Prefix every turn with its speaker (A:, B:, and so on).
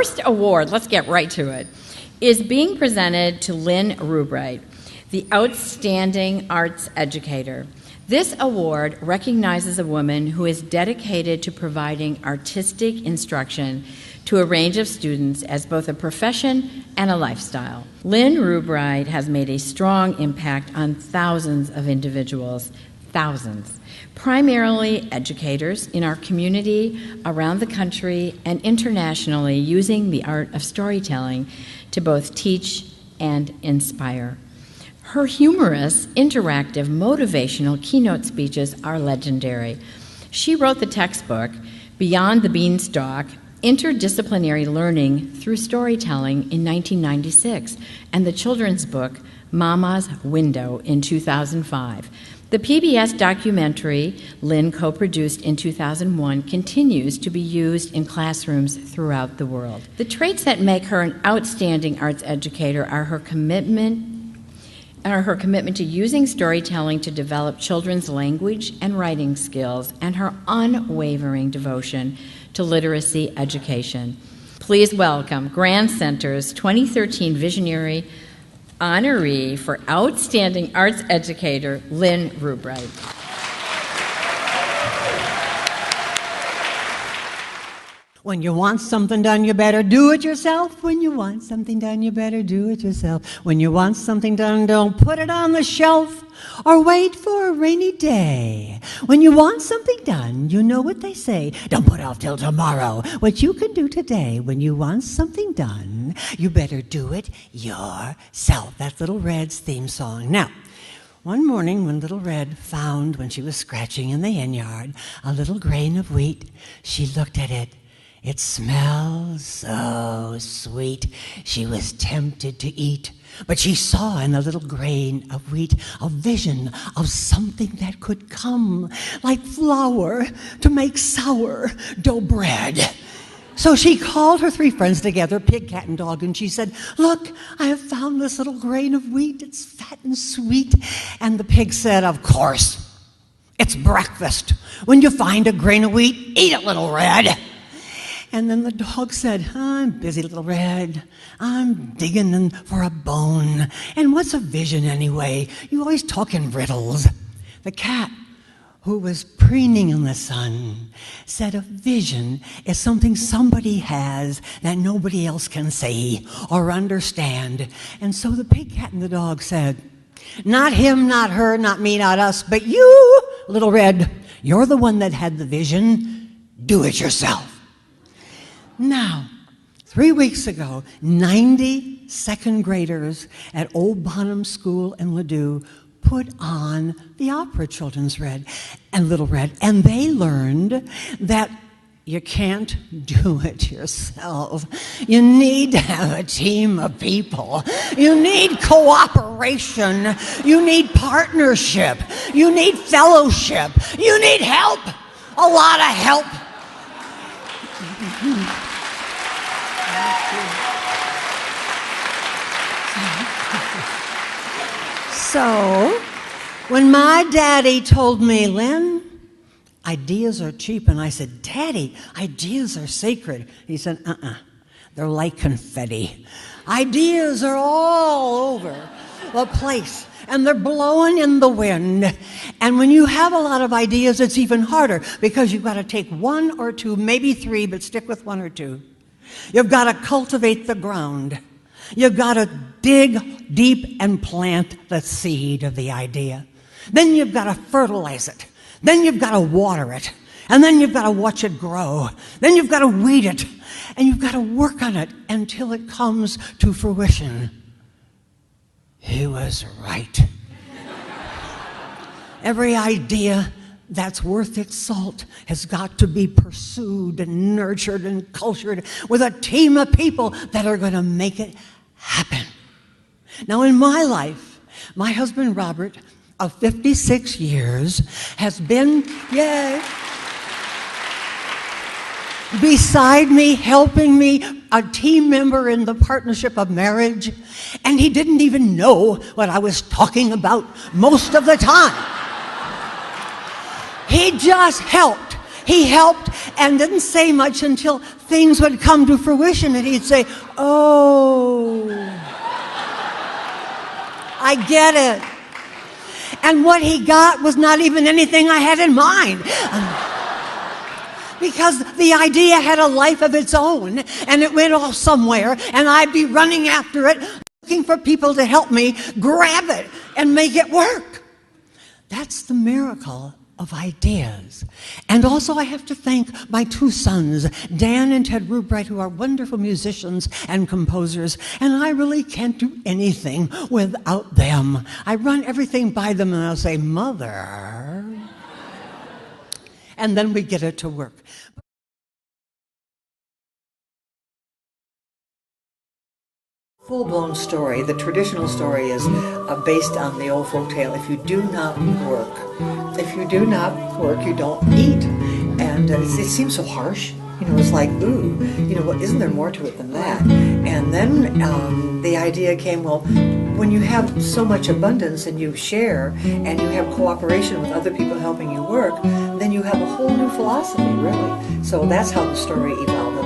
A: first award, let's get right to it, is being presented to Lynn Rubright, the Outstanding Arts Educator. This award recognizes a woman who is dedicated to providing artistic instruction to a range of students as both a profession and a lifestyle. Lynn Rubright has made a strong impact on thousands of individuals, thousands, primarily educators in our community, around the country, and internationally, using the art of storytelling to both teach and inspire. Her humorous, interactive, motivational keynote speeches are legendary. She wrote the textbook, Beyond the Beanstalk, Interdisciplinary Learning Through Storytelling in 1996, and the children's book, Mama's Window, in 2005. The PBS documentary Lynn co-produced in 2001 continues to be used in classrooms throughout the world. The traits that make her an outstanding arts educator are her commitment to using storytelling to develop children's language and writing skills, and her unwavering devotion to literacy education. Please welcome Grand Center's 2013 Visionary Honoree for Outstanding Arts Educator, Lynn Rubright.
B: When you want something done, you better do it yourself. When you want something done, you better do it yourself. When you want something done, don't put it on the shelf or wait for a rainy day. When you want something done, you know what they say. Don't put off till tomorrow what you can do today. When you want something done, you better do it yourself. That's Little Red's theme song. Now, one morning when Little Red found, when she was scratching in the hen yard, a little grain of wheat, she looked at it. It smelled so sweet, she was tempted to eat. But she saw in the little grain of wheat a vision of something that could come, like flour to make sour dough bread. So she called her 3 friends together, pig, cat, and dog, and she said, "Look, I have found this little grain of wheat. It's fat and sweet." And the pig said, "Of course, it's breakfast. When you find a grain of wheat, eat it, Little Red." And then the dog said, "I'm busy, Little Red. I'm digging for a bone. And what's a vision anyway? You always talk in riddles." The cat, who was preening in the sun, said a vision is something somebody has that nobody else can see or understand. And so the pig, cat, and the dog said, "Not him, not her, not me, not us, but you, Little Red. You're the one that had the vision. Do it yourself." Now, 3 weeks ago, 90 second graders at Old Bonham School in Ladue put on the opera Children's Red and Little Red, and they learned that you can't do it yourself. You need to have a team of people. You need cooperation. You need partnership. You need fellowship. You need help. A lot of help. So, when my daddy told me, "Lynn, ideas are cheap," and I said, "Daddy, ideas are sacred," he said, they're like confetti. Ideas are all over the place, and they're blowing in the wind. And when you have a lot of ideas, it's even harder, because you've got to take 1 or 2, maybe 3, but stick with 1 or 2. You've got to cultivate the ground. You've got to dig deep and plant the seed of the idea. Then you've got to fertilize it. Then you've got to water it. And then you've got to watch it grow. Then you've got to weed it. And you've got to work on it until it comes to fruition. He was right. Every idea that's worth its salt has got to be pursued and nurtured and cultured with a team of people that are going to make it happen. Now, in my life, my husband Robert, of 56 years, has been, beside me, helping me, a team member in the partnership of marriage, and he didn't even know what I was talking about most of the time. He just helped. He helped, and didn't say much until things would come to fruition, and he'd say, "Oh, I get it." And what he got was not even anything I had in mind. Because the idea had a life of its own, and it went off somewhere, and I'd be running after it, looking for people to help me grab it and make it work. That's the miracle of ideas. And also I have to thank my two sons, Dan and Ted Rubright, who are wonderful musicians and composers, and I really can't do anything without them. I run everything by them and I'll say, "Mother," and then we get it to work. Full-blown story, the traditional story is based on the old folk tale. If you do not work, you don't eat. And it seems so harsh. It's like, ooh, isn't there more to it than that? And then the idea came, well, when you have so much abundance and you share and you have cooperation with other people helping you work, then you have a whole new philosophy, really. So that's how the story evolved.